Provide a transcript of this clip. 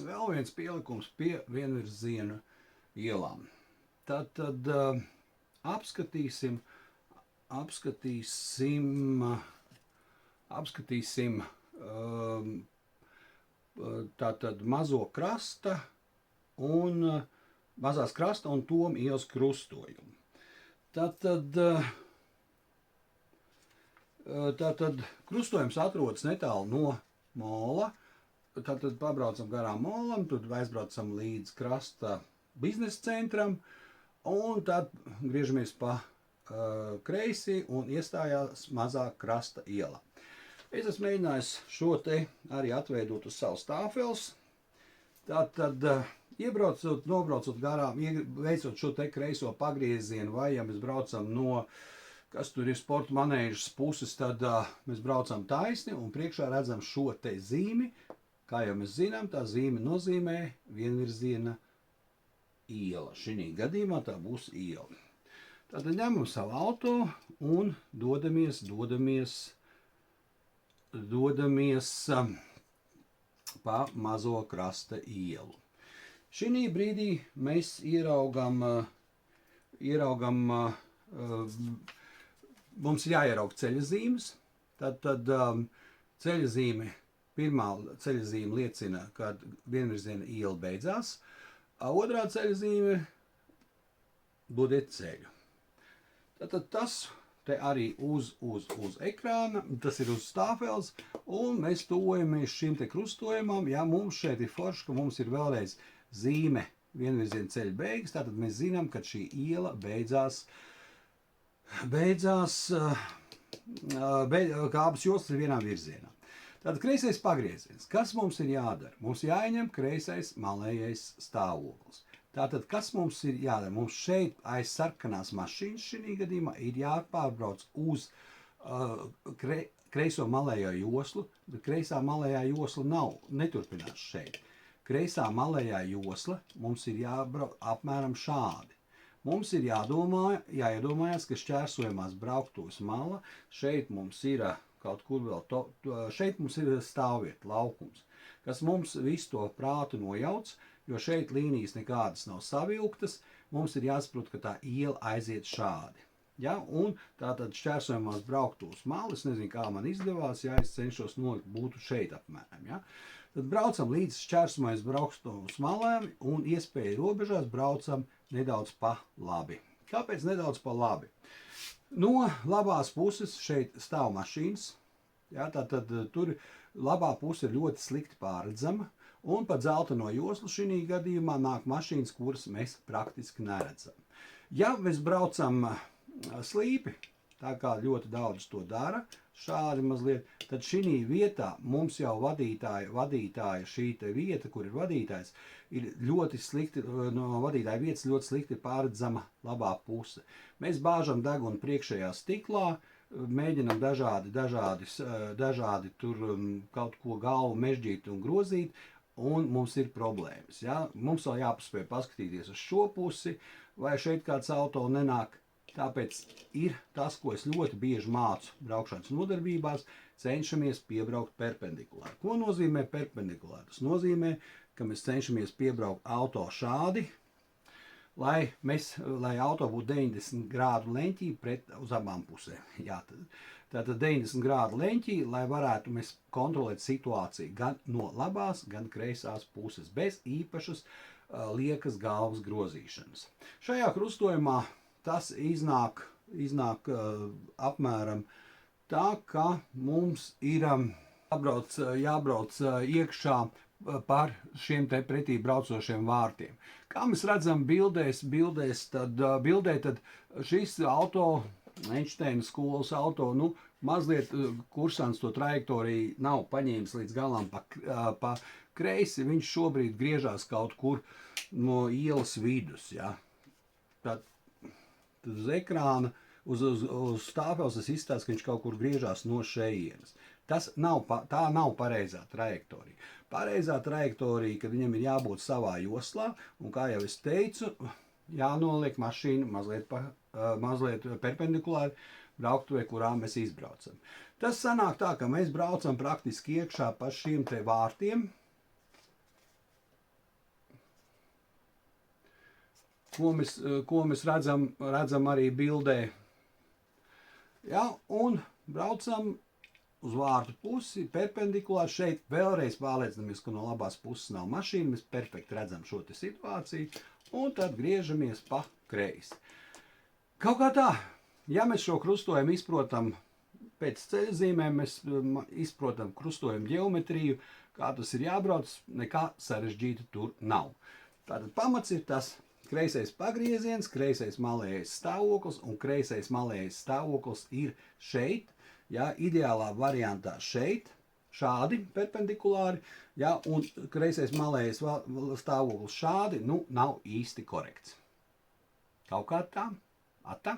vēl viens pielikums pie vienvirziena ielām. Tad apskatīsim tātad mazās krasta un Toma ielas krustojumu. Tātad krustojums atrodas netālu no mola. Tātad pabraucam garām molam, tad aizbraucam līdz krasta biznesa centram un tad griežamies pa kreisi un iestājās mazā krasta iela. Es esmu mēģinājis šo te arī atveidot uz savu stāvfels. Tātad nobraucot garām, veicot šo te kreiso pagriezienu, vai ja mēs braucam no, kas tur ir sporta manēžas puses, tad mēs braucam taisni un priekšā redzam šo te zīmi. Kā jau mēs zinām, tā zīme nozīmē vienvirziena iela. Šī gadījumā tā būs iela. Tātad ņemam savu auto un dodamies pa mazo krasta ielu. Šī brīdī mēs ieraugam, mums ir jāierauga ceļa zīmes. Tad ceļa zīme, pirmā ceļa zīme liecina, ka vienvirziena iela beidzās. Otrā ceļa zīme dodiet ceļu. Tātad tas te arī uz ekrāna, tas ir uz stāvfels, un mēs tuvojamies šim te krustojumam. Ja mums šeit ir forši, ka mums ir vēlreiz zīme vienvirziena ceļa beigas, tātad mēs zinām, ka šī iela beidzās, ka abas joslas ir vienā virzienā. Tātad kreisais pagrieziens. Kas mums ir jādara? Mums jāieņem kreisais malējais stāvoklis. Tātad, kas mums ir jādara? Mums šeit aiz sarkanās mašīnas šī gadījumā ir jāpārbrauc uz kreiso malējo joslu, bet kreisā malējā josla neturpinās šeit. Kreisā malējā josla mums ir jābrauc apmēram šādi. Mums ir jāiedomājas, ka šķērsojamās brauktuves mala, šeit mums ir kaut kur vēl, šeit mums ir stāvvieta, laukums, kas mums visu to prātu nojauc, jo šeit līnijas nekādas nav savilktas, mums ir jāsaprot, ka tā iela aiziet šādi. Ja? Un tātad šķērsojamās brauktuves malas, nezinu, kā man izdevās, ja es cenšos nolikt, būtu šeit apmēram. Ja? Tad braucam līdz šķērsojamās brauktuves malām un iespēja robežās braucam nedaudz pa labi. Kāpēc nedaudz pa labi? No labās puses šeit stāv mašīnas, ja? Tātad tur labā puse ir ļoti slikti pārredzama, un pa dzelteno joslu šī gadījumā nāk mašīnas, kuras mēs praktiski neredzam. Ja mēs braucam slīpi, tā kā ļoti daudz to dara, šādi mazliet, tad šī vietā mums jau vadītāja šī te vieta, kur ir vadītājs, ir ļoti slikti, no vadītāja vietas ļoti slikti pārredzama labā puse. Mēs bāžam degunu priekšējā stiklā, mēģinam dažādi tur kaut ko galvu mežģīt un grozīt, un mums ir problēmas. Ja? Mums vēl jāpaspēj paskatīties uz šo pusi, vai šeit kāds auto nenāk. Tāpēc ir tas, ko es ļoti bieži mācu braukšanas nodarbībās, cenšamies piebraukt perpendikulāri. Ko nozīmē perpendikulāri? Tas nozīmē, ka mēs cenšamies piebraukt auto šādi, lai auto būtu 90 grādu leņķī uz abām pusēm. Jā, tātad 90 grādu leņķī, lai varētu mēs kontrolēt situāciju gan no labās, gan kreisās puses, bez īpašas liekas galvas grozīšanas. Šajā krustojumā tas iznāk apmēram tā, ka mums ir jābrauc iekšā par šiem te pretī braucošiem vārtiem. Kā mēs redzam bildē, tad šis auto, Einsteina skolas auto, mazliet kursants to trajektoriju nav paņēmis līdz galam pa kreisi, viņš šobrīd griežās kaut kur no ielas vidus. Ja? Tad uz ekrāna, uz stāvfels tas izstāsta, ka viņš kaut kur griežās no šejienes. Tā nav pareizā trajektorija. Pareizā trajektorija, kad viņam ir jābūt savā joslā, un kā jau es teicu, jānoliek mašīnu mazliet perpendikulāri brauktuvē, kurā mēs izbraucam. Tas sanāk tā, ka mēs braucam praktiski iekšā pa šiem te vārtiem. ko mēs redzam arī bildē. Ja, un braucam uz vārtu pusi, perpendikulāri šeit vēlreiz pārliecinamies, ka no labās puses nav mašīna, mēs perfekti redzam šo te situāciju, un tad griežamies pa kreisi. Kaut kā tā, ja mēs šo krustojumu izprotam pēc ceļzīmēm, mēs izprotam krustojumu ģeometriju, kā tas ir jābrauc, nekā sarežģīta tur nav. Tātad pamats ir tas kreisais pagrieziens, kreisais malējais stāvoklis, un kreisais malējais stāvoklis ir šeit, ja, ideālā variantā šeit, šādi perpendikulāri, ja, un kreisais malējais stāvoklis šādi, nu, nav īsti korekts. Kaut kā tā, atā.